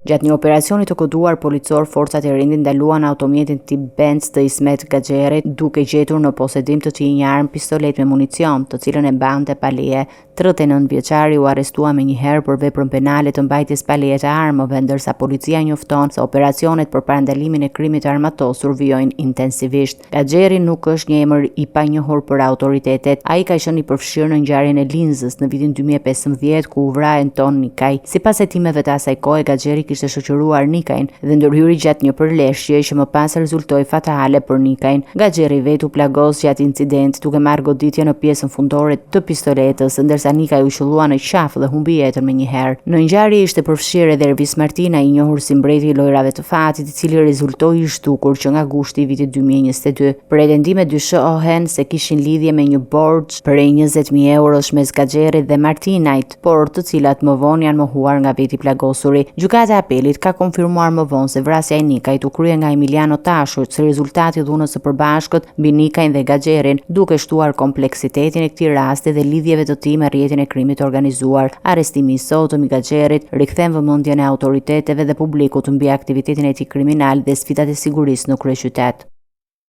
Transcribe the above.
Gjatë një operacioni të koduar policor, forcat e rindin ndaluan automjetin tip Benz të Ismet Gaxherit, duke gjetur në posedim të tij një armë pistolet me municion, të cilën e mbante pa leje. 39 vjeçari u arrestua menjëherë për veprën penale të mbajtjes pa leje të armëve, ndërsa policia njofton se operacionet për parandalimin e krimit të armatosur vijojnë intensivisht. Gaxheri nuk është një emër i panjohur për autoritetet. Ai ka qenë i përfshirë në ngjarjen e Linzës në vitin 2015, ku u vra Anton Nikaj. Sipas hetimeve të asaj kohe, Gaxheri kishte shoqëruar Nikajin dhe ndërhyri gjatë një përleshje që më pas rezultoi fatale për Nikajin. Gaxheri vetë u plagos gjatë incidentit duke marrë goditje në pjesën fundore të pistoletës, ndërsa Nikaj u qëllua në qafë dhe humbi jetën menjëherë. Në ngjarje ishte përfshirë edhe Ervis Martina, i njohur si mbreti i lojrave të fatit, i cili rezultoi i zhdukur që nga gushti i vitit 2022. Pretendimet dyshohen se kishin lidhje me një borxh prej 20.000 eurosh mes Gaxherit dhe Martinajt, por të cilat më vonë janë mohuar nga veti plagosuri. Gjykata e apelit ka konfirmuar më vonë se vrasja e Nikajt u krye nga Emiliano Tashur, si rezultati i dhunës së përbashkët mbi Nikajin dhe Gaxherin, duke shtuar kompleksitetin e këtij rasti dhe lidhjeve të tij me rrjetin e krimit organizuar. Arrestimi i sotëm i Gaxherit rikthen vëmendjen e autoriteteve dhe publikut mbi aktivitetin e tij kriminal dhe sfidat e sigurisë në kryeqytet.